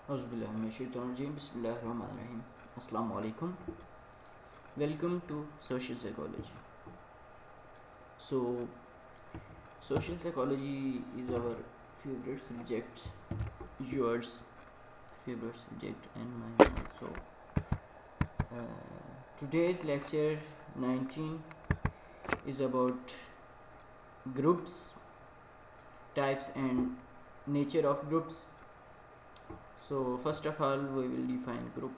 Bismillahirrahmanirrahim. Assalamu alaikum. Welcome to social psychology. So, social psychology is our favorite subject, yours favorite subject, and mine also. Today's lecture 19 is about groups, types, and nature of groups. So, first of all, we will define group.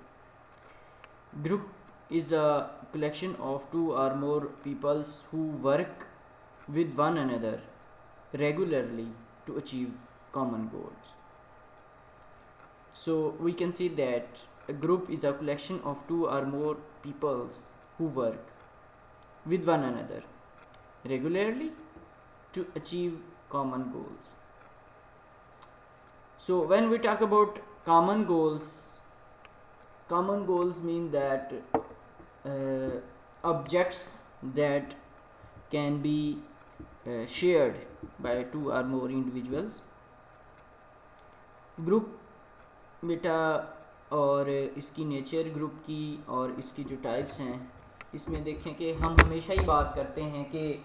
Group is a collection of two or more peoples who work with one another regularly to achieve common goals. So we can see that a group is a collection of two or more peoples who work with one another regularly to achieve common goals. So when we talk about common goals mean that objects that can be shared by two or more individuals. Group बेटा और इसकी nature group की और इसकी जो types हैं, इसमें देखें कि हम हमेशा ही बात करते हैं कि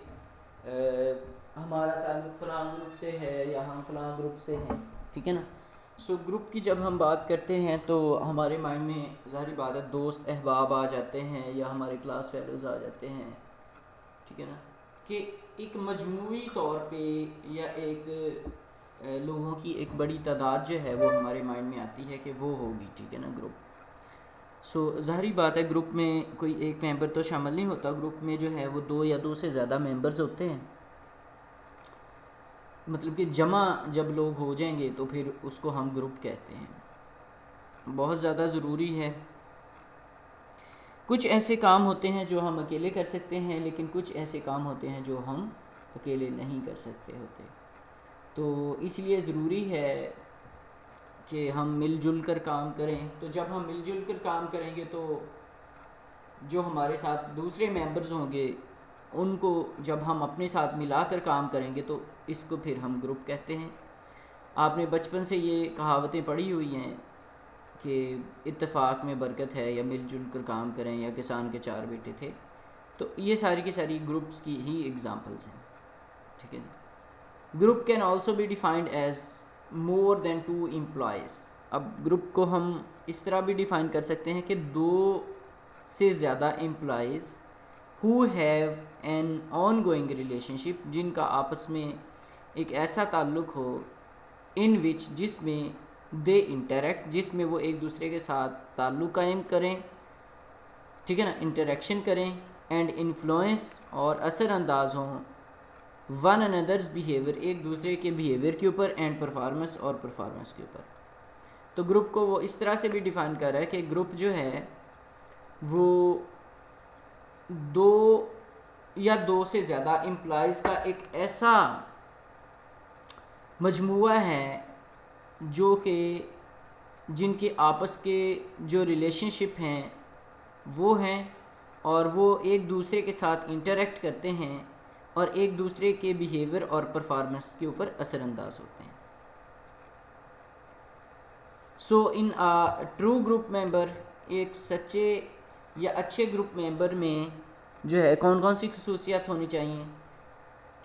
हमारा ताल्लुक़ फ़लाँ ग्रुप से है या हम फ़लाँ ग्रुप से हैं, ठीक है ना। सो ग्रुप की जब हम बात करते हैं तो हमारे माइंड में ज़ाहिर बात है दोस्त अहबाब आ जाते हैं या हमारे क्लास फेलोज़ आ जाते हैं, ठीक है ना, कि एक मजमूई तौर पे या एक लोगों की एक बड़ी तादाद जो है वो हमारे माइंड में आती है कि वो होगी, ठीक है ना, ग्रुप। सो ज़ाहिरी बात है ग्रुप में कोई एक मेंबर तो शामिल नहीं होता, ग्रुप में जो है वो दो या दो से ज़्यादा मेंबर्स होते हैं। मतलब कि जमा जब लोग हो जाएंगे तो फिर उसको हम ग्रुप कहते हैं। बहुत ज़्यादा ज़रूरी है। कुछ ऐसे काम होते हैं जो हम अकेले कर सकते हैं, लेकिन कुछ ऐसे काम होते हैं जो हम अकेले नहीं कर सकते होते। तो इसलिए ज़रूरी है कि हम मिलजुल कर काम करें। तो जब हम मिलजुल कर काम करेंगे तो जो हमारे साथ दूसरे मेंबर्स होंगे उनको जब हम अपने साथ मिलाकर काम करेंगे तो इसको फिर हम ग्रुप कहते हैं। आपने बचपन से ये कहावतें पढ़ी हुई हैं कि इत्तेफाक में बरकत है या मिलजुल कर काम करें या किसान के चार बेटे थे। तो ये सारी की सारी ग्रुप्स की ही एग्जांपल्स हैं, ठीक है। Group can also be defined as more than two employees. अब ग्रुप को हम इस तरह भी डिफ़ाइन कर सकते हैं कि दो से ज़्यादा employees who have an on going relationship, जिनका आपस में एक ऐसा ताल्लुक़ हो इन विच जिसमें दे इंटरेक्ट, जिसमें वो एक दूसरे के साथ ताल्लुक़ कायम करें, ठीक है ना, इंटरेक्शन करें, एंड इन्फ्लुएंस और असरअंदाज हों वन अनदर्स बिहेवियर, एक दूसरे के बिहेवियर के ऊपर, एंड परफॉर्मेंस और परफॉर्मेंस के ऊपर। तो ग्रुप को वो इस तरह से भी डिफ़ाइन कर रहा है कि ग्रुप जो है वो दो या दो से ज़्यादा एम्प्लॉयज़ का एक ऐसा मजमुआ है जो कि जिनके आपस के जो रिलेशनशिप हैं वो हैं और वो एक दूसरे के साथ इंटरेक्ट करते हैं और एक दूसरे के बिहेवियर और परफॉर्मेंस के ऊपर असरअंदाज होते हैं। सो इन अ ट्रू ग्रुप मेंबर, एक सच्चे या अच्छे ग्रुप मेंबर में जो है कौन कौन सी खसूसियात होनी चाहिए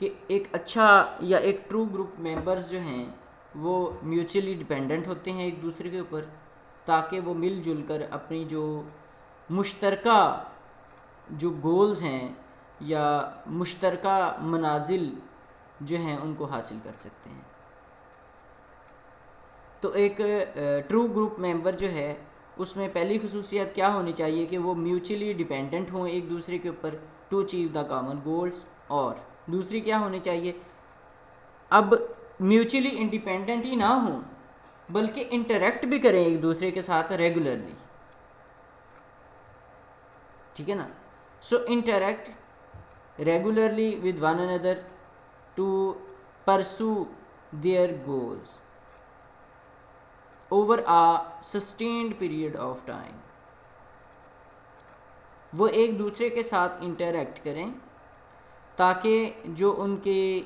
कि एक अच्छा या एक ट्रू ग्रुप मेंबर्स जो हैं वो म्यूचुअली डिपेंडेंट होते हैं एक दूसरे के ऊपर, ताकि वो मिलजुल कर अपनी जो मुश्तरका जो गोल्स हैं या मुश्तरका मनाजिल जो हैं उनको हासिल कर सकते हैं। तो एक ट्रू ग्रुप मेंबर जो है उसमें पहली खसूसियत क्या होनी चाहिए कि वो म्यूचुअली डिपेंडेंट हों एक दूसरे के ऊपर to achieve the common goals, और दूसरी क्या होनी चाहिए, अब म्यूचुअली इंडिपेंडेंट ही ना हों बल्कि इंटरेक्ट भी करें एक दूसरे के साथ रेगुलरली, ठीक है ना। So interact regularly with one another to pursue their goals over a sustained period of time. वो एक दूसरे के साथ इंटरेक्ट करें ताकि जो उनके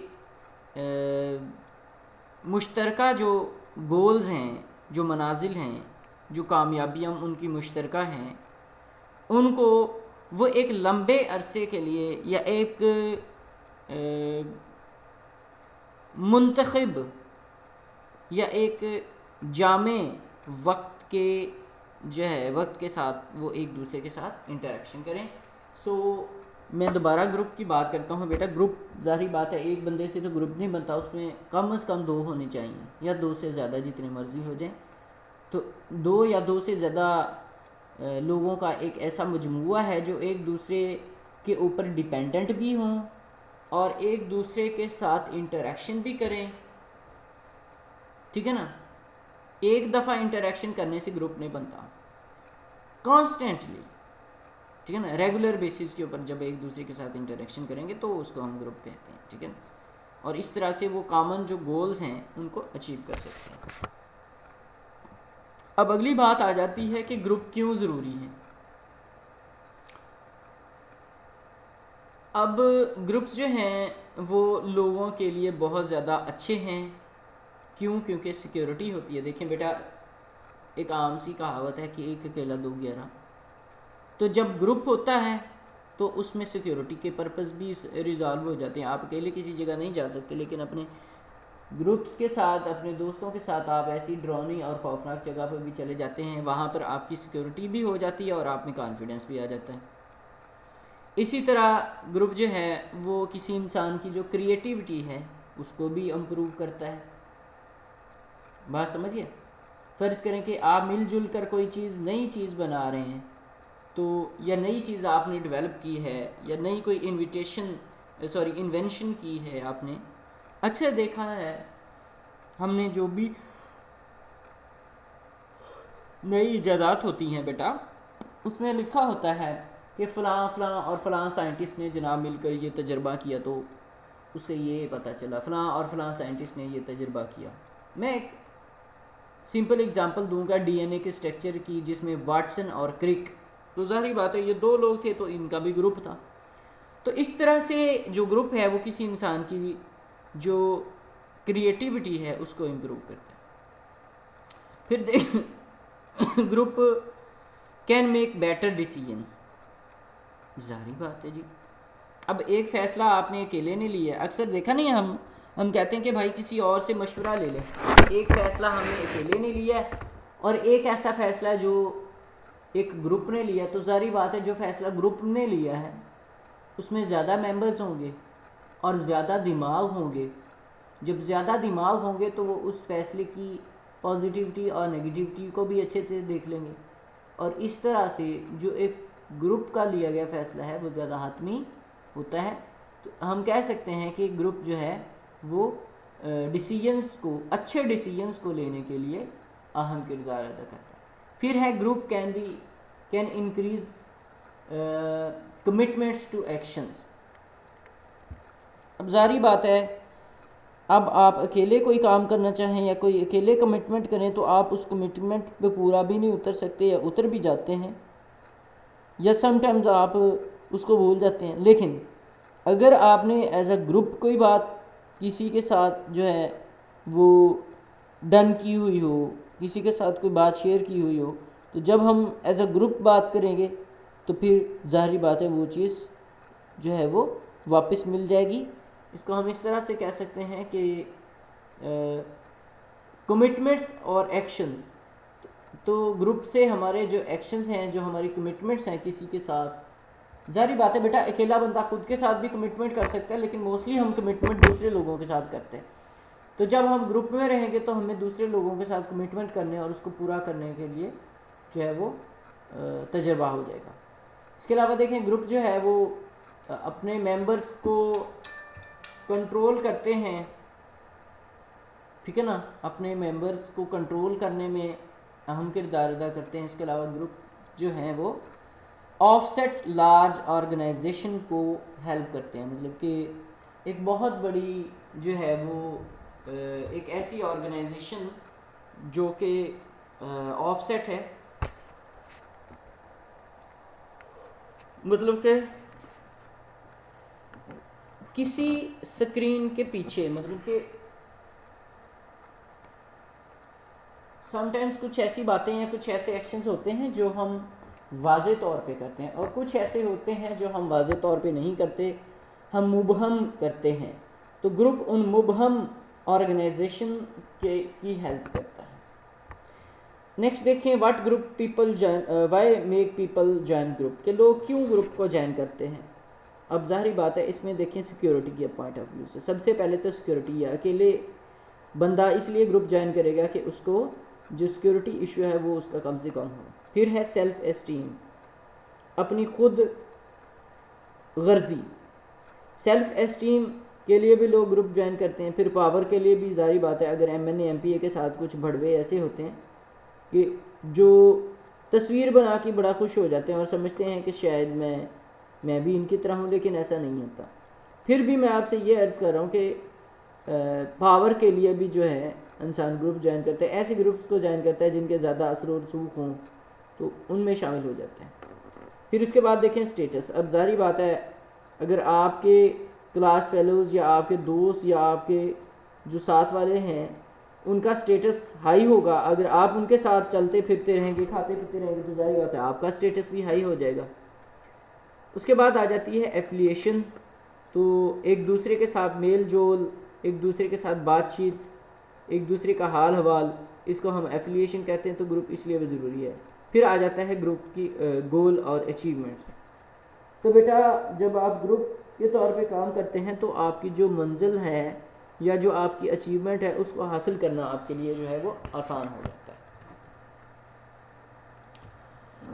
मुश्तरका जो गोल्स हैं जो मनाजिल हैं, जो कामयाबियाँ उनकी मुश्तरका हैं, उनको वो एक लंबे अरसे के लिए या एक मुंतखब या एक जामे वक्त के जो है वक्त के साथ वो एक दूसरे के साथ इंटरेक्शन करें। सो मैं दोबारा ग्रुप की बात करता हूँ बेटा। ग्रुप ज़ाहिर बात है एक बंदे से तो ग्रुप नहीं बनता, उसमें कम से कम 2 होने चाहिए या 2 से ज़्यादा, जितने मर्ज़ी हो जाए। तो 2 या 2 से ज़्यादा लोगों का एक ऐसा मजमुआ है जो एक दूसरे के ऊपर डिपेंडेंट भी हों और एक दूसरे के साथ इंटरेक्शन भी करें, ठीक है ना। एक दफ़ा इंटरेक्शन करने से ग्रुप नहीं बनता, कॉन्स्टेंटली, ठीक है ना, रेगुलर बेसिस के ऊपर जब एक दूसरे के साथ इंटरेक्शन करेंगे तो उसको हम ग्रुप कहते हैं, ठीक है ना। और इस तरह से वो कॉमन जो गोल्स हैं उनको अचीव कर सकते हैं। अब अगली बात आ जाती है कि ग्रुप क्यों ज़रूरी है। अब ग्रुप्स जो हैं वो लोगों के लिए बहुत ज़्यादा अच्छे हैं। क्यों? क्योंकि सिक्योरिटी होती है। देखें बेटा, एक आम सी कहावत है कि एक अकेला 2 11। तो जब ग्रुप होता है तो उसमें सिक्योरिटी के पर्पस भी रिजॉल्व हो जाते हैं। आप अकेले किसी जगह नहीं जा सकते, लेकिन अपने ग्रुप्स के साथ, अपने दोस्तों के साथ आप ऐसी डरावनी और खौफनाक जगह पर भी चले जाते हैं, वहाँ पर आपकी सिक्योरिटी भी हो जाती है और आप में कॉन्फिडेंस भी आ जाता है। इसी तरह ग्रुप जो है वो किसी इंसान की जो क्रिएटिविटी है उसको भी इम्प्रूव करता है। बात समझिए। फ़र्ज़ करें कि आप मिलजुल कर कोई चीज़, नई चीज़ बना रहे हैं, तो या नई चीज़ आपने डेवलप की है या नई कोई इन्वेंशन की है आपने। अक्सर देखा है हमने जो भी नई ईजादात होती हैं बेटा, उसमें लिखा होता है कि फ़लाँ फ़लाँ और फ़लाँ साइंटिस्ट ने जनाब मिलकर ये तजर्बा किया, तो उससे ये पता चला, फ़लाँ और फ़लाँ साइंटिस्ट ने ये तजर्बा किया। मैं एक सिंपल एग्जांपल दूंगा डीएनए के स्ट्रक्चर की, जिसमें वाटसन और क्रिक, तो ज़ाहिर बात है ये 2 लोग थे तो इनका भी ग्रुप था। तो इस तरह से जो ग्रुप है वो किसी इंसान की जो क्रिएटिविटी है उसको इम्प्रूव करता है। फिर देख group can make better decision. ज़ाहिर बात है जी। अब एक फ़ैसला आपने अकेले ने लिया, अक्सर देखा नहीं है हम कहते हैं कि भाई किसी और से मशवरा ले लें। एक फ़ैसला हमने अकेले ने लिया है और एक ऐसा फ़ैसला जो एक ग्रुप ने लिया, तो ज़ाहिर बात है जो फ़ैसला ग्रुप ने लिया है उसमें ज़्यादा मेंबर्स होंगे और ज़्यादा दिमाग होंगे। जब ज़्यादा दिमाग होंगे तो वो उस फैसले की पॉजिटिविटी और नेगेटिविटी को भी अच्छे से देख लेंगे, और इस तरह से जो एक ग्रुप का लिया गया फ़ैसला है वो ज़्यादा हातमी होता है। तो हम कह सकते हैं कि ग्रुप जो है वो डिसीजंस को, अच्छे डिसीजंस को लेने के लिए अहम किरदार अदा करता है। फिर है group can increase commitments to actions. अब जारी बात है, अब आप अकेले कोई काम करना चाहें या कोई अकेले कमिटमेंट करें तो आप उस कमिटमेंट पे पूरा भी नहीं उतर सकते या उतर भी जाते हैं, या समटाइम्स आप उसको भूल जाते हैं। लेकिन अगर आपने एज अ ग्रुप कोई बात किसी के साथ जो है वो डन की हुई हो, किसी के साथ कोई बात शेयर की हुई हो, तो जब हम एज अ ग्रुप बात करेंगे तो फिर ज़ाहिर बात है वो चीज़ जो है वो वापस मिल जाएगी। इसको हम इस तरह से कह सकते हैं कि कमिटमेंट्स और एक्शंस, तो ग्रुप से हमारे जो एक्शंस हैं, जो हमारी कमिटमेंट्स हैं किसी के साथ, जारी बात है बेटा अकेला बंदा खुद के साथ भी कमिटमेंट कर सकता है, लेकिन मोस्टली हम कमिटमेंट दूसरे लोगों के साथ करते हैं। तो जब हम ग्रुप में रहेंगे तो हमें दूसरे लोगों के साथ कमिटमेंट करने और उसको पूरा करने के लिए जो है वो तजर्बा हो जाएगा। इसके अलावा देखें ग्रुप जो है वो अपने मेंबर्स को कंट्रोल करते हैं, ठीक है ना, अपने मेंबर्स को कंट्रोल करने में अहम किरदार अदा करते हैं। इसके अलावा ग्रुप जो हैं वो ऑफसेट लार्ज ऑर्गेनाइजेशन को हेल्प करते हैं, मतलब कि एक बहुत बड़ी जो है वो एक ऐसी ऑर्गेनाइजेशन जो कि ऑफसेट है, मतलब कि किसी स्क्रीन के पीछे, मतलब कि समटाइम्स कुछ ऐसी बातें या कुछ ऐसे एक्शंस होते हैं जो हम वाज़े तौर पे करते हैं, और कुछ ऐसे होते हैं जो हम वाज़े तौर पे नहीं करते, हम मुबहम करते हैं। तो ग्रुप उन मुबहम ऑर्गेनाइजेशन की हेल्प करता है। नेक्स्ट देखें, what group people join, why make people join group, के लोग क्यों ग्रुप को ज्वाइन करते हैं। अब जाहिर बात है इसमें देखें सिक्योरिटी के पॉइंट ऑफ व्यू से, सबसे पहले तो सिक्योरिटी है। अकेले बंदा इसलिए ग्रुप ज्वाइन करेगा कि उसको जो सिक्योरिटी इशू है वो उसका कम से कम हो। फिर है सेल्फ एस्टीम, अपनी खुद गर्जी, सेल्फ एस्टीम के लिए भी लोग ग्रुप ज्वाइन करते हैं। फिर पावर के लिए भी जाहिर बात है, अगर MNA MPA के साथ कुछ भड़वे ऐसे होते हैं कि जो तस्वीर बना के बड़ा खुश हो जाते हैं और समझते हैं कि शायद मैं भी इनकी तरह हूँ, लेकिन ऐसा नहीं होता। फिर भी मैं आपसे ये अर्ज़ कर रहा हूँ कि पावर के लिए भी जो है इंसान ग्रुप ज्वाइन करते हैं, ऐसे ग्रुप्स को ज्वाइन करता है जिनके ज़्यादा असर और रसूख हों तो उनमें शामिल हो जाते हैं। फिर उसके बाद देखें स्टेटस। अब जाहिर बात है अगर आपके क्लास फेलोज़ या आपके दोस्त या आपके जो साथ वाले हैं उनका स्टेटस हाई होगा, अगर आप उनके साथ चलते फिरते रहेंगे, खाते पीते रहेंगे, तो जाहिर बात है आपका स्टेटस भी हाई हो जाएगा। उसके बाद आ जाती है एफिलिएशन, तो एक दूसरे के साथ मेल जोल, एक दूसरे के साथ बातचीत, एक दूसरे का हाल हवाल, इसको हम एफिलिएशन कहते हैं। तो ग्रुप इसलिए भी ज़रूरी है। फिर आ जाता है ग्रुप की गोल और अचीवमेंट। तो बेटा जब आप ग्रुप के तौर पे काम करते हैं तो आपकी जो मंजिल है या जो आपकी अचीवमेंट है उसको हासिल करना आपके लिए जो है वो आसान हो जाता है।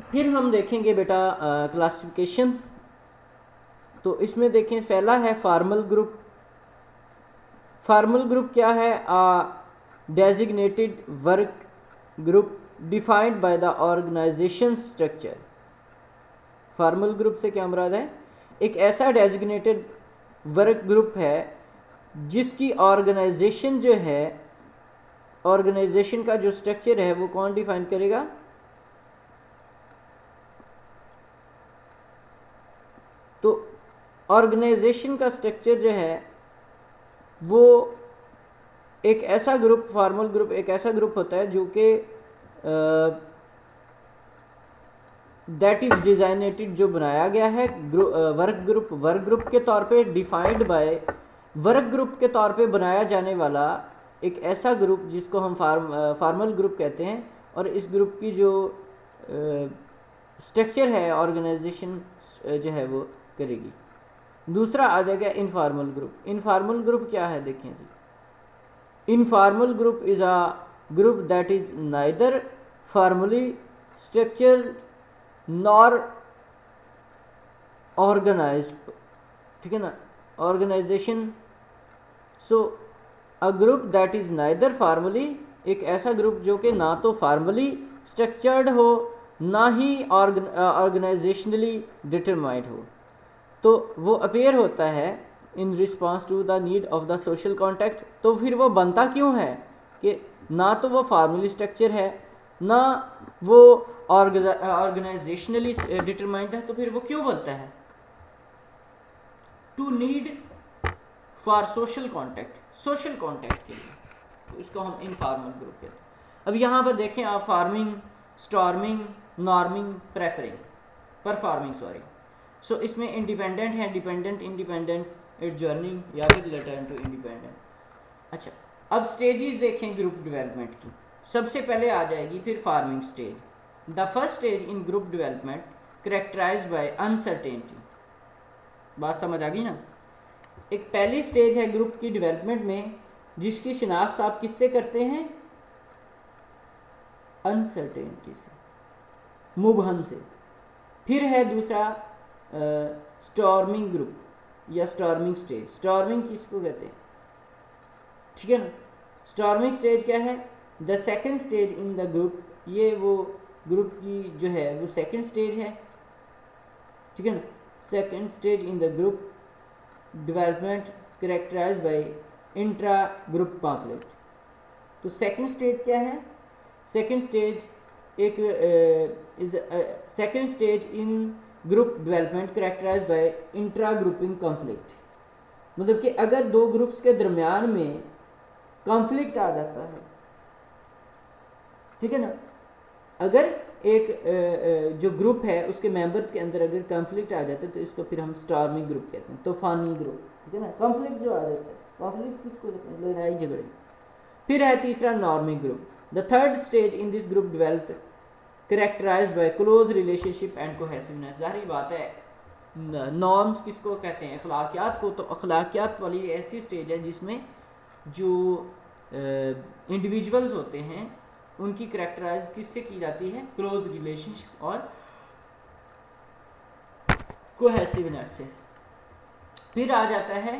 फिर हम देखेंगे बेटा क्लासिफिकेशन। तो इसमें देखें पहला है फॉर्मल ग्रुप। फॉर्मल ग्रुप क्या है? Designated work group defined by the organisation structure. Formal group से क्या मुराद है? एक ऐसा डेजिग्नेटेड वर्क ग्रुप है जिसकी ऑर्गेनाइजेशन जो है, ऑर्गेनाइजेशन का जो स्ट्रक्चर है वो कौन डिफाइन करेगा? तो ऑर्गेनाइजेशन का स्ट्रक्चर जो है वो एक ऐसा ग्रुप, फॉर्मल ग्रुप एक ऐसा ग्रुप होता है जो कि दैट इज डिजाइनेटेड, जो बनाया गया है वर्क ग्रुप के तौर पे, डिफाइंड बाय वर्क ग्रुप के तौर पे बनाया जाने वाला एक ऐसा ग्रुप जिसको हम फॉर्मल ग्रुप कहते हैं। और इस ग्रुप की जो स्ट्रक्चर है ऑर्गेनाइजेशन जो है वो करेगी। दूसरा आ जाएगा इनफॉर्मल ग्रुप। इनफॉर्मल ग्रुप क्या है? देखें जी, informal group is a group that is neither formally structure nor organized, ठीक है ना, organization. So a group that is neither formally, एक ऐसा ग्रुप जो कि ना तो फॉर्मली स्ट्रक्चर्ड हो ना ही ऑर्गेनाइजेशनली डिटरमाइंड हो। तो वो अपेयर होता है in response to the need of the social contact. तो फिर वो बनता क्यों है कि ना तो वो फॉर्मली स्ट्रक्चर है ना वो ऑर्गेनाइजेशनली डिटरमाइंड है, तो फिर वो क्यों बनता है? To need for social contact, social contact के लिए। तो इसको हम इनफॉर्मल ग्रुप कहते हैं। अब यहाँ पर देखें आप, forming, storming, norming, preferring, performing, sorry. So इसमें इंडिपेंडेंट है, डिपेंडेंट, इंडिपेंडेंट, एडजर्निंग या फिर रिटर्न टू इंडिपेंडेंट। अच्छा, अब स्टेजेस देखें ग्रुप डेवलपमेंट की। सबसे पहले आ जाएगी फिर forming stage. The first stage in group development characterised by uncertainty. बात समझ आ गई ना? एक पहली स्टेज है ग्रुप की डेवलपमेंट में जिसकी शिनाख्त आप किससे करते हैं? अनसर्टेनिटी से, मुबहम से। फिर है दूसरा स्टॉर्मिंग ग्रुप या स्टॉर्मिंग स्टेज। स्टॉर्मिंग किसको कहते हैं? ठीक है ना? स्टॉर्मिंग स्टेज क्या है? The second stage in the group. ये वो ग्रुप की जो है वो सेकेंड स्टेज है, ठीक है ना? Second stage in the group development characterised by intra group conflict. तो सेकेंड स्टेज क्या है? सेकेंड स्टेज एक second stage in group development characterised by intra grouping conflict. मतलब कि अगर दो ग्रुप्स के दरमियान में कॉन्फ्लिक्ट आ जाता है ठीक है ना। अगर एक जो ग्रुप है उसके मेंबर्स के अंदर अगर कॉन्फ्लिक्ट आ जाता है तो इसको फिर हम स्टॉर्मी ग्रुप कहते हैं, तूफानी ग्रुप, ठीक है ना। कॉन्फ्लिक्ट जो आ जाता है, कॉन्फ्लिक्ट किसको कहते हैं, लड़ाई झगड़े। फिर है तीसरा norming group. The third stage in this group developed characterised by close relationship and cohesiveness. जाहिर बात है नॉर्म्स किसको कहते हैं, अखलाकियात को। तो अखलाकियात वाली ऐसी स्टेज है जिसमें जो इंडिविजुअल्स होते हैं उनकी करेक्टराइज किससे की जाती है, क्लोज रिलेशनशिप और कोहेसिवनेस से। फिर आ जाता है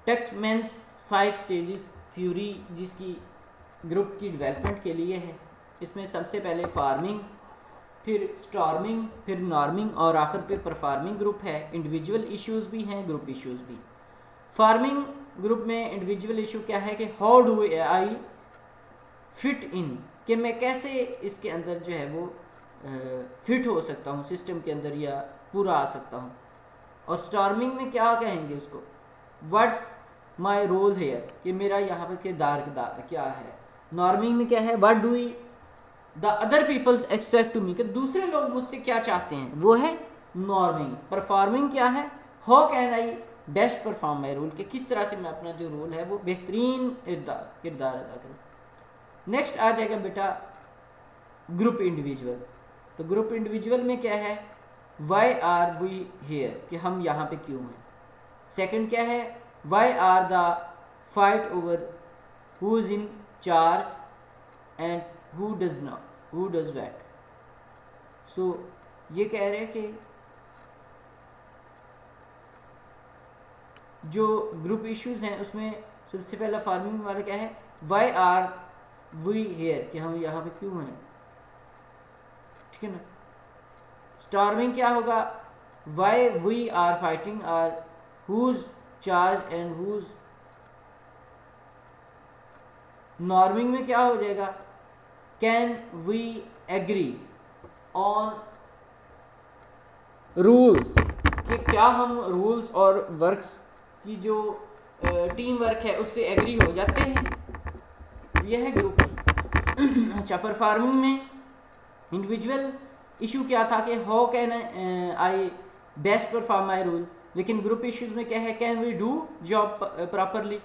टेक्टमैन्स 5 स्टेजेस थ्योरी, जिसकी ग्रुप की डेवलपमेंट के लिए है। इसमें सबसे पहले फार्मिंग, फिर स्टॉर्मिंग, फिर नॉर्मिंग और आखिर पे परफॉर्मिंग ग्रुप है। इंडिविजुअल इश्यूज भी हैं, ग्रुप इश्यूज भी। फार्मिंग ग्रुप में इंडिविजुअल इशू क्या है कि how do I fit in, कि मैं कैसे इसके अंदर जो है वो फिट हो सकता हूँ सिस्टम के अंदर या पूरा आ सकता हूँ। और स्टॉर्मिंग में क्या कहेंगे उसको, व्हाट्स माई रोल हेयर, कि मेरा यहाँ पर किरदार क्या है। नॉर्मिंग में क्या है, what do the other peoples expect to me, कि दूसरे लोग मुझसे क्या चाहते हैं, वो है नॉर्मिंग। परफॉर्मिंग क्या है, how can I best perform my role, कि किस तरह से मैं अपना जो रोल है वो बेहतरीन किरदार अदा करूँ। नेक्स्ट आ जाएगा बेटा ग्रुप इंडिविजुअल। तो ग्रुप इंडिविजुअल में क्या है, वाई आर वी हेयर, कि हम यहाँ पे क्यों हैं। सेकंड क्या है, why are the fight over who is in charge and who does what. So ये कह रहे हैं कि जो ग्रुप इश्यूज हैं उसमें सबसे पहला फार्मिंग वाला क्या है, वाई आर वी हेयर, कि हम यहाँ पे क्यों हैं, ठीक है ना। स्टॉर्मिंग क्या होगा, why we are fighting are who's charge and who's. Norming में क्या हो जाएगा, can we agree on rules, कि क्या हम रूल्स और वर्क्स की जो टीम वर्क है उस पर एग्री हो जाते हैं। यह है ग्रुप। अच्छा, परफॉर्मिंग में इंडिविजुअल इशू क्या था कि how can I best perform my rule, लेकिन ग्रुप इश्यूज में क्या है, can we do job properly,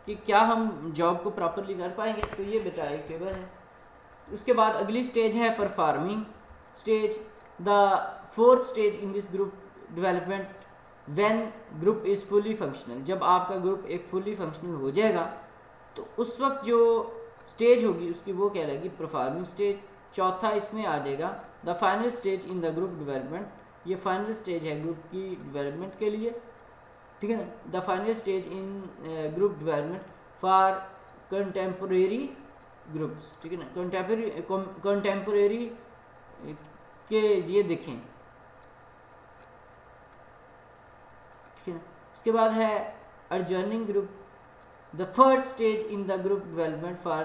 कि क्या हम जॉब को प्रॉपरली कर पाएंगे। तो ये बेटा एक टेबल है। उसके बाद अगली स्टेज है performing stage. The fourth stage in this group development when group is fully functional, जब आपका ग्रुप एक फुली फंक्शनल हो जाएगा तो उस वक्त जो स्टेज होगी उसकी वो कहलाएगी परफॉर्मिंग स्टेज। चौथा इसमें आ जाएगा the final stage in the group development, ये फाइनल स्टेज है ग्रुप की डेवलपमेंट के लिए, ठीक है ना। The final stage in group development for contemporary groups, ठीक है ना। कंटेम्पोरेरी के लिए देखें, ठीक है ना। उसके बाद है adjoining group, the first stage in the group development for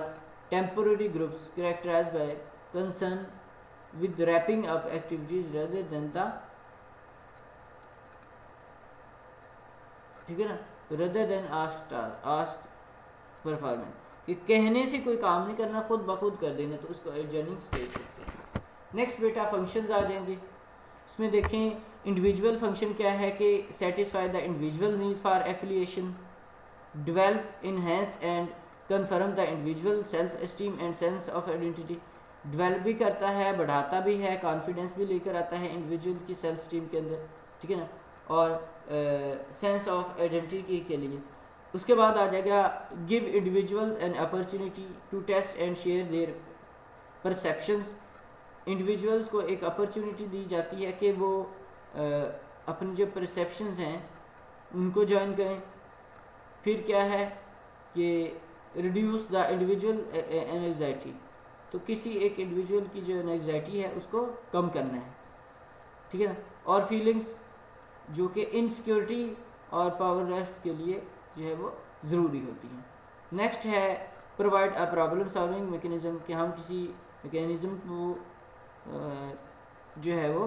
temporary groups characterized by concern with wrapping up activities rather than the, ठीक है ना, rather than asked परफॉर्मेंस, कि कहने से कोई काम नहीं करना, खुद ब खुद कर देना, तो उसको adjoining स्टेज कहते हैं। नेक्स्ट बेटा फंक्शंस आ जाएंगे। इसमें देखें इंडिविजुअल फंक्शन क्या है कि satisfy the individual need for affiliation, develop enhance and confirm the individual self esteem and sense of identity. Develop भी करता है, बढ़ाता भी है, कॉन्फिडेंस भी लेकर आता है इंडिविजुअल की सेल्फ एस्टीम के अंदर, ठीक है ना, और सेंस ऑफ आइडेंटिटी के लिए। उसके बाद आ जाएगा give individuals an opportunity to test and share their perceptions. Individuals को एक अपॉर्चुनिटी दी जाती है कि वो अपनी जो परसेप्शंस हैं उनको ज्वाइन करें। फिर क्या है कि रिड्यूस द इंडिविजुअल एंजाइटी, तो किसी एक इंडिविजुअल की जो एंजाइटी है उसको कम करना है, ठीक है ना। और फीलिंग्स जो कि इनसिक्योरिटी और पावरलेस के लिए जो है वो ज़रूरी होती हैं। नेक्स्ट है provide a problem solving mechanism, कि हम किसी मैकेनिज्म को जो है वो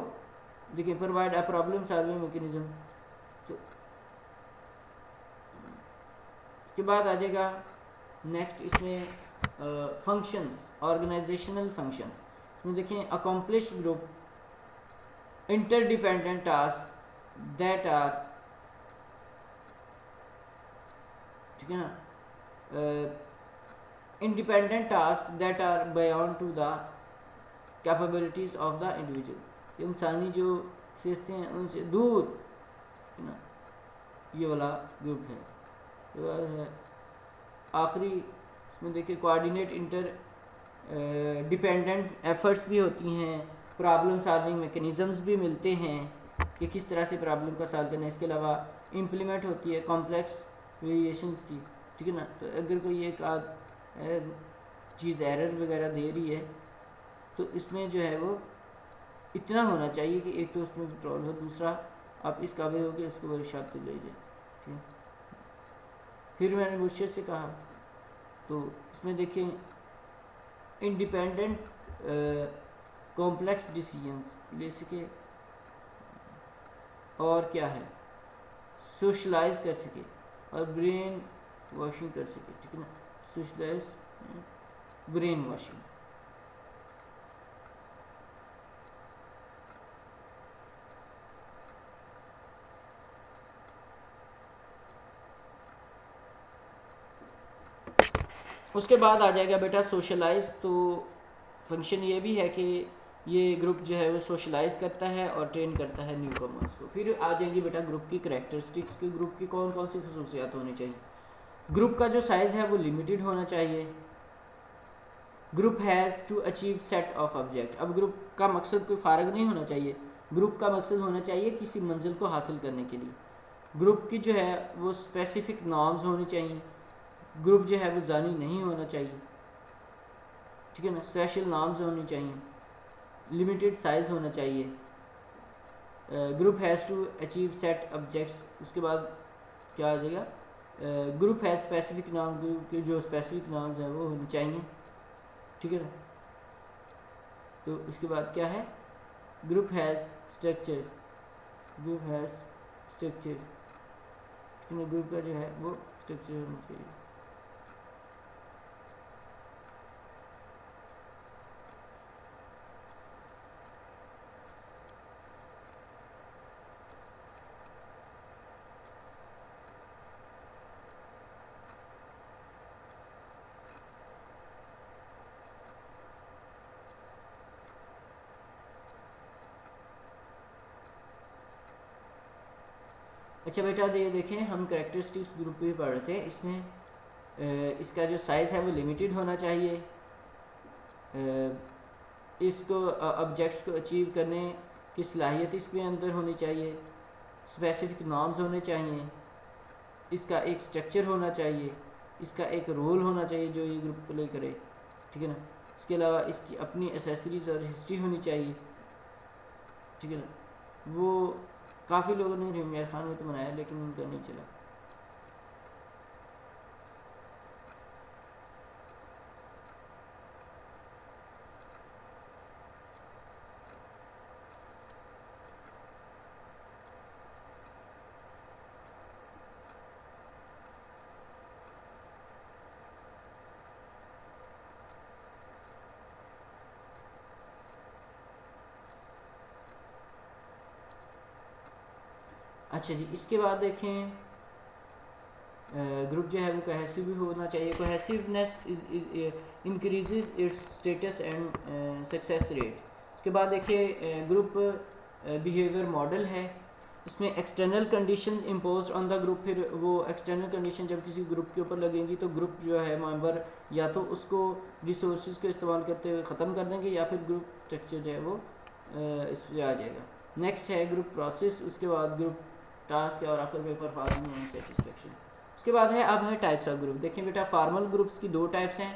देखिए provide a problem solving mechanism. तो के बाद आ जाएगा नेक्स्ट इसमें फंक्शंस ऑर्गेनाइजेशनल फंक्शन, इसमें देखें accomplish group, interdependent task that are, ठीक है ना, independent task that are beyond to the capabilities of the individual, इंसानी जो सीखते हैं उनसे दूर, है ना, ये वाला ग्रुप है। तो है आखिरी इसमें देखिए कोऑर्डिनेट इंटर डिपेंडेंट एफर्ट्स भी होती हैं, प्रॉब्लम सॉल्विंग मैकेनिज़म्स भी मिलते हैं कि किस तरह से प्रॉब्लम का सॉल्व करना है। इसके अलावा इम्प्लीमेंट होती है कॉम्प्लेक्स वेरिएशन की, ठीक है ना। तो अगर कोई एक चीज़ एरर वगैरह दे रही है तो इसमें जो है वो इतना होना चाहिए कि एक तो उसमें कंट्रोल हो, दूसरा आप इस काबिल हो कि उसको वर्कशॉप तक ले जाए, ठीक है। फिर मैंने मुझसे से कहा, तो इसमें देखें इंडिपेंडेंट कॉम्प्लेक्स डिसीजंस ले सके और क्या है सोशलाइज कर सके और ब्रेन वॉशिंग कर सके, ठीक है ना, सोशलाइज ब्रेन वॉशिंग। उसके बाद आ जाएगा बेटा सोशलाइज। तो फंक्शन ये भी है कि ये ग्रुप जो है वो सोशलाइज करता है और ट्रेन करता है न्यू कमर्स को। फिर आ जाएंगी बेटा ग्रुप की करैक्टरिस्टिक्स कि ग्रुप की कौन कौन सी खसूसियात होनी चाहिए। ग्रुप का जो साइज़ है वो लिमिटेड होना चाहिए। Group has to achieve set of object. अब ग्रुप का मकसद कोई फारग नहीं होना चाहिए, ग्रुप का मकसद होना चाहिए किसी मंजिल को हासिल करने के लिए। ग्रुप की जो है वो स्पेसिफिक नॉर्म्स होनी चाहिए। ग्रुप जो है वो जानी नहीं होना चाहिए, ठीक है ना, स्पेशल नॉर्म्स होनी चाहिए, लिमिटेड साइज़ होना चाहिए। Group has to achieve set objects. उसके बाद क्या आ जाएगा, group has specific norm, group के जो स्पेसिफिक नॉर्म्स हैं वो होनी चाहिए, ठीक है ना। तो उसके बाद क्या है, group has structure, group has structure, ठीक है ना, ग्रुप का जो है वो स्ट्रक्चर होना चाहिए। अच्छा बेटा ये देखें, हम कैरेक्टरिस्टिक्स ग्रुप पे पढ़ रहे थे, इसमें इसका जो साइज़ है वो लिमिटेड होना चाहिए, इसको ऑब्जेक्ट्स को अचीव करने की सलाहियत इसके अंदर होनी चाहिए, स्पेसिफिक नॉर्म्स होने चाहिए, इसका एक स्ट्रक्चर होना चाहिए, इसका एक रोल होना चाहिए जो ये ग्रुप प्ले करे, ठीक है ना। इसके अलावा इसकी अपनी एसेसरीज और हिस्ट्री होनी चाहिए, ठीक है ना। वो काफ़ी लोगों ने रिमियर खान में तो बनाया लेकिन उनका नहीं चला। अच्छा जी, इसके बाद देखें ग्रुप जो है वो कोहेसिव भी होना चाहिए। Cohesiveness increases it's status and success rate. उसके बाद देखिए ग्रुप बिहेवियर मॉडल है, इसमें external condition impose on the group. फिर वो एक्सटर्नल कंडीशन जब किसी ग्रुप के ऊपर लगेंगी तो ग्रुप जो है मेंबर या तो उसको रिसोर्सेज को इस्तेमाल करते हुए ख़त्म कर देंगे या फिर ग्रुप स्ट्रक्चर जो है वो इस पर आ जाएगा। नेक्स्ट है ग्रुप प्रोसेस, उसके बाद ग्रुप टास्क और आखिर में परफॉर्मेंस एंड सेटिस्फेक्शन। उसके बाद है अब है टाइप्स ऑफ ग्रुप। देखिए बेटा फॉर्मल ग्रुप्स की दो टाइप्स हैं,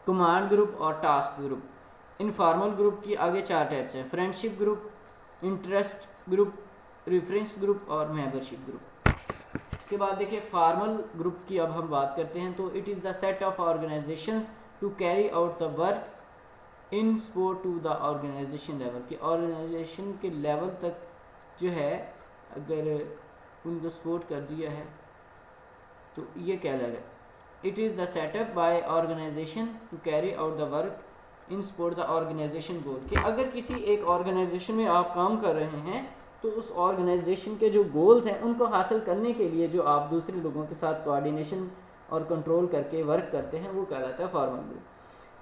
कमांड ग्रुप और टास्क ग्रुप। इनफॉर्मल ग्रुप की आगे चार टाइप्स हैं, friendship group, interest group, reference group और मेंबरशिप ग्रुप। उसके बाद देखिए फॉर्मल ग्रुप की अब हम बात करते हैं। तो it is the set of organizations to carry out the work in support to the organization level, कि ऑर्गेनाइजेशन के लेवल तक जो है अगर उनको सपोर्ट कर दिया है तो ये क्या लगा, it is the setup by organization to carry out the work in support the organization goal, कि अगर किसी एक ऑर्गेनाइजेशन में आप काम कर रहे हैं तो उस ऑर्गेनाइजेशन के जो गोल्स हैं उनको हासिल करने के लिए जो आप दूसरे लोगों के साथ कोऑर्डिनेशन और कंट्रोल करके वर्क करते हैं वो कहलाता है फॉर्मल ग्रुप।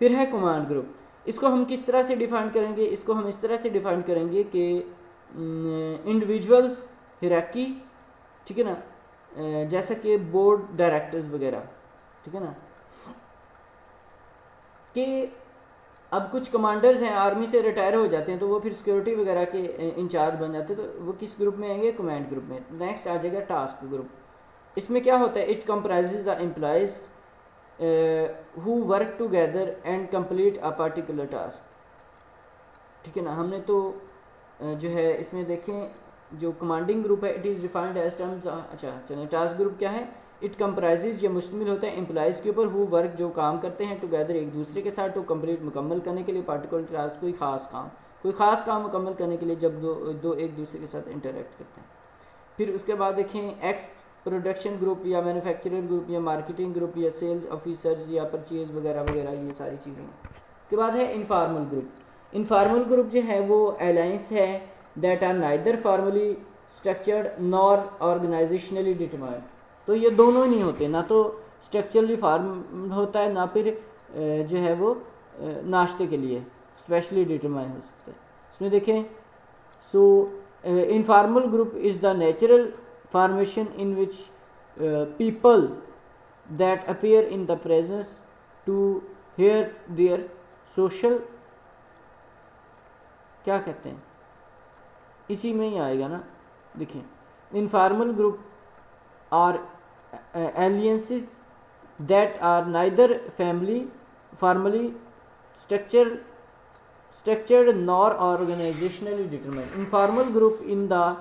फिर है कमांड ग्रुप, इसको हम किस तरह से डिफाइन करेंगे, इसको हम इस तरह से डिफाइन करेंगे कि इंडिविजुअल्स हिराकी, ठीक है ना, जैसा कि बोर्ड डायरेक्टर्स वगैरह, ठीक है ना, कि अब कुछ कमांडर्स हैं आर्मी से रिटायर हो जाते हैं तो वो फिर सिक्योरिटी वगैरह के इंचार्ज बन जाते हैं, तो वो किस ग्रुप में आएंगे, कमांड ग्रुप में। नेक्स्ट आ जाएगा टास्क ग्रुप, इसमें क्या होता है, it comprises the employees who work together and complete a particular task, ठीक है ना। हमने तो जो है इसमें देखें जो कमांडिंग ग्रुप है, it is defined as terms, अच्छा चलें, टास्क ग्रुप क्या है, इट कंप्राइजेज, ये मुश्तमिल होता है एम्प्लॉयज़ के ऊपर, हु वर्क, जो काम करते हैं, टुगेदर, एक दूसरे के साथ, टू कंप्लीट, मुकम्मल करने के लिए, पार्टिकुलर टास्क, कोई ख़ास काम मुकम्मल करने के लिए, जब दो एक दूसरे के साथ इंटरेक्ट करते हैं। फिर उसके बाद देखें एक्स प्रोडक्शन ग्रुप या मैन्युफैक्चरर ग्रुप या मार्केटिंग ग्रुप या सेल्स ऑफिसर्स या परचेज वगैरह वगैरह, ये सारी चीज़ें। उसके बाद है इनफॉर्मल ग्रुप, इनफॉर्मल ग्रुप जो है वो अलायंस है that are neither formally structured nor organizationally determined, तो ये दोनों नहीं होते, ना तो स्ट्रक्चरली फॉर्म होता है, ना फिर जो है वो नाश्ते के लिए स्पेशली डिटरमाइन हो सकता है। इसमें देखें, so informal group is the natural formation in which people that appear in the presence to hear their social, क्या कहते हैं, इसी में ही आएगा ना, देखिए, informal group are alliances that are neither formally structured nor organizationally determined. Informal group in the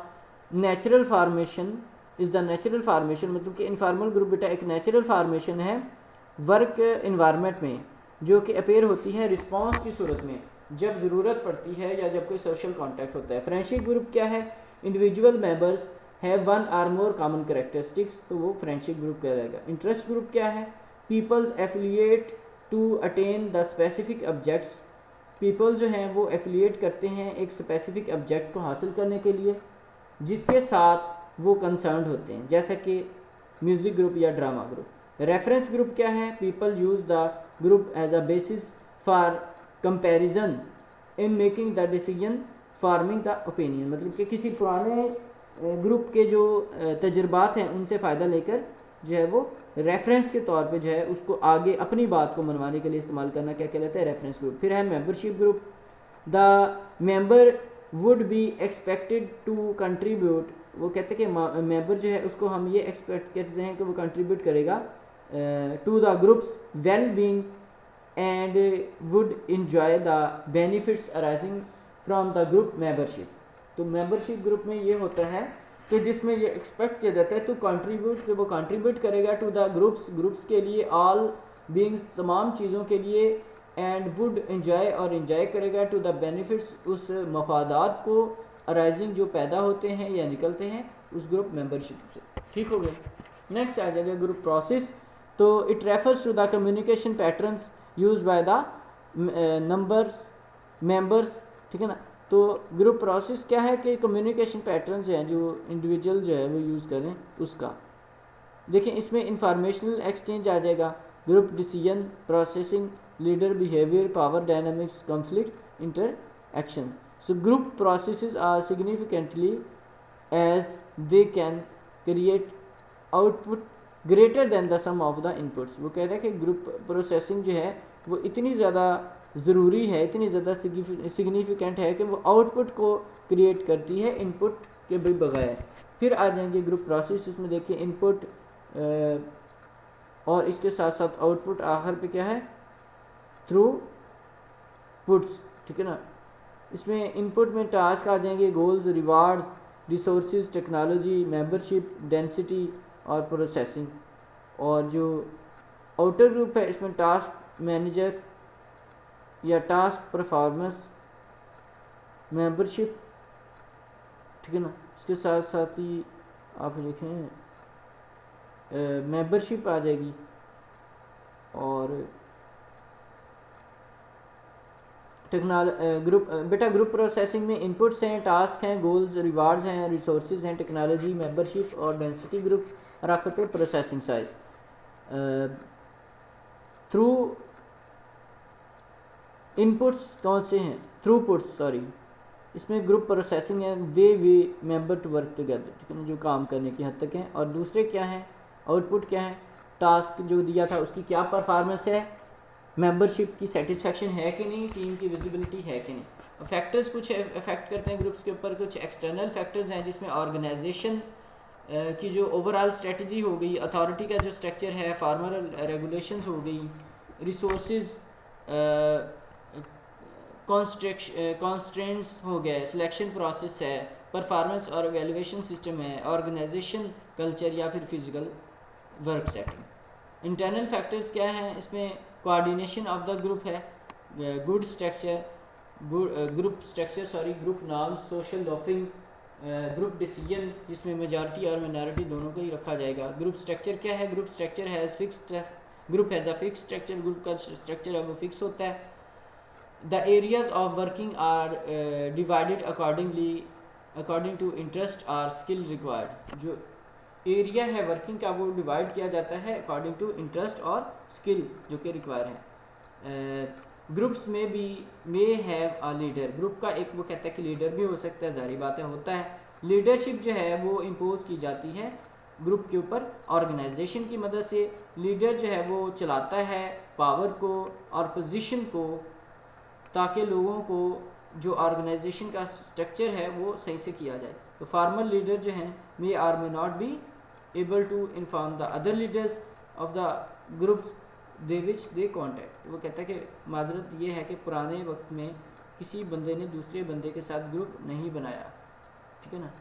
natural formation is the natural formation, मतलब कि इनफॉर्मल ग्रुप बेटा एक नेचुरल फार्मेशन है वर्क इन्वायरमेंट में, जो कि अपेयर होती है रिस्पांस की सूरत में, जब ज़रूरत पड़ती है या जब कोई सोशल कॉन्टैक्ट होता है। फ्रेंडशिप ग्रुप क्या है, individual members have one or more common characteristics, तो वो फ्रेंडशिप ग्रुप कहलाएगा। इंटरेस्ट ग्रुप क्या है, peoples affiliate to attain the specific objects, people जो हैं वो एफिलिएट करते हैं एक स्पेसिफिक ऑब्जेक्ट को हासिल करने के लिए जिसके साथ वो कंसर्न्ड होते हैं, जैसा कि म्यूज़िक ग्रुप या ड्रामा ग्रुप। रेफरेंस ग्रुप क्या है, people use the group as a basis for comparison in making the decision forming the opinion, मतलब कि किसी पुराने ग्रुप के जो तजुर्बात हैं उनसे फ़ायदा लेकर जो है वो रेफरेंस के तौर पे जो है उसको आगे अपनी बात को मनवाने के लिए इस्तेमाल करना क्या कहलाता है, रेफरेंस ग्रुप। फिर है membership group, the member would be expected to contribute, वो कहते हैं कि मेंबर जो है उसको हम ये एक्सपेक्ट करते हैं कि वो कंट्रीब्यूट करेगा to the groups well being and would enjoy the benefits arising from the group membership. तो मेंबरशिप ग्रुप में ये होता है कि जिसमें ये एक्सपेक्ट किया जाता है तो कंट्रीब्यूट, कि वो कंट्रीब्यूट करेगा टू द ग्रुप्स के लिए, ऑल बीइंग्स, तमाम चीज़ों के लिए, एंड वुड इंजॉय, और इंजॉय करेगा टू द बेनिफिट्स, उस मफादात को अराइजिंग जो पैदा होते हैं या निकलते हैं उस ग्रुप मेंबरशिप से। ठीक हो गया। नेक्स्ट आ जाएगा ग्रुप प्रोसेस, तो it refers to the communication patterns use by the members, ठीक है ना। तो ग्रुप प्रोसेस क्या है कि कम्युनिकेशन पैटर्न्स हैं जो इंडिविजुअल जो है वो यूज़ करें उसका। देखिए इसमें इंफॉर्मेशनल एक्सचेंज आ जाएगा, group decision processing, leader behaviour, power dynamics, conflict interaction. So group processes are significantly as they can create output greater than the sum of the inputs. वो कह रहे हैं कि ग्रुप प्रोसेसिंग जो है वो इतनी ज़्यादा ज़रूरी है, इतनी ज़्यादा सिग्निफिकेंट है कि वो आउटपुट को क्रिएट करती है इनपुट के भी बगैर। फिर आ जाएंगे ग्रुप प्रोसेस, इसमें देखिए इनपुट और इसके साथ साथ आउटपुट आखिर पे क्या है, थ्रू पुट्स, ठीक है ना। इसमें इनपुट में टास्क आ जाएंगे, goals, rewards, resources, technology, membership, density और प्रोसेसिंग। और जो आउटर ग्रुप है इसमें टास्क मैनेजर या टास्क परफॉर्मेंस, मेंबरशिप, ठीक है ना। इसके साथ साथ ही आप लिखें मेंबरशिप आ जाएगी और बेटा ग्रुप प्रोसेसिंग में इनपुट्स हैं, टास्क हैं, गोल्स, रिवार्ड्स हैं, रिसोर्सेज हैं, टेक्नोलॉजी, मेंबरशिप और डेंसिटी ग्रुप रख पे प्रोसेसिंग साइज थ्रू इनपुट्स कौन से हैं, थ्रूपुट्स सॉरी, इसमें ग्रुप प्रोसेसिंग है, दे वे मेंबर टू वर्क टुगेदर, ठीक है ना, जो काम करने की हद तक हैं। और दूसरे क्या हैं, आउटपुट क्या है, टास्क जो दिया था उसकी क्या परफॉर्मेंस है, मेंबरशिप की सेटिस्फेक्शन है कि नहीं, टीम की विजिबिलिटी है कि नहीं। फैक्टर्स कुछ अफेक्ट करते हैं ग्रुप्स के ऊपर, कुछ एक्सटर्नल फैक्टर्स हैं जिसमें ऑर्गेनाइजेशन की जो ओवरऑल स्ट्रेटजी हो गई, अथॉरिटी का जो स्ट्रक्चर है, फार्मल रेगुलेशंस हो गई, रिसोर्सेज कॉन्स्ट्रेंट्स हो गए, सिलेक्शन प्रोसेस है, परफॉर्मेंस और एवेल्युएशन सिस्टम है, ऑर्गेनाइजेशन कल्चर या फिर physical work setting. Internal factors क्या हैं, इसमें कोऑर्डिनेशन ऑफ द ग्रुप है, good structure, group norms, social laughing, group decision जिसमें मेजॉरिटी और मिनॉरिटी दोनों को ही रखा जाएगा। ग्रुप स्ट्रक्चर क्या है, group structure has fixed, group has a fix structure, group का स्ट्रक्चर है वो फिक्स होता है। The areas of working are divided according to interest और स्किल रिक्वायर्ड, जो एरिया है वर्किंग का वो डिवाइड किया जाता है अकॉर्डिंग टू इंटरेस्ट और स्किल जो कि रिक्वायर है। ग्रुप्स में भी may have a leader, group का एक वो कहता है कि लीडर भी हो सकता है, जारी बात है होता है। लीडरशिप जो है वो इम्पोज की जाती है ग्रुप के ऊपर ऑर्गेनाइजेशन की मदद से। लीडर जो है वो चलाता है पावर को और पोजीशन को, ताकि लोगों को जो ऑर्गेनाइजेशन का स्ट्रक्चर है वो सही से किया जाए। तो फॉर्मल लीडर जो हैं may or may not be able to inform the other leaders of the groups they which they contact. वो कहता है कि माजरत ये है कि पुराने वक्त में किसी बंदे ने दूसरे बंदे के साथ ग्रुप नहीं बनाया, ठीक है ना।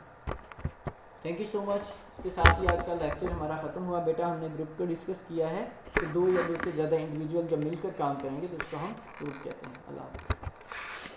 Thank you so much. इसके साथ ही आज का लेक्चर हमारा ख़त्म हुआ। बेटा हमने ग्रुप को डिस्कस किया है कि दो या दो से ज़्यादा इंडिविजुअल जब मिलकर काम करेंगे तो उसको हम ग्रुप कहते हैं। अल्लाह हाफ़िज़।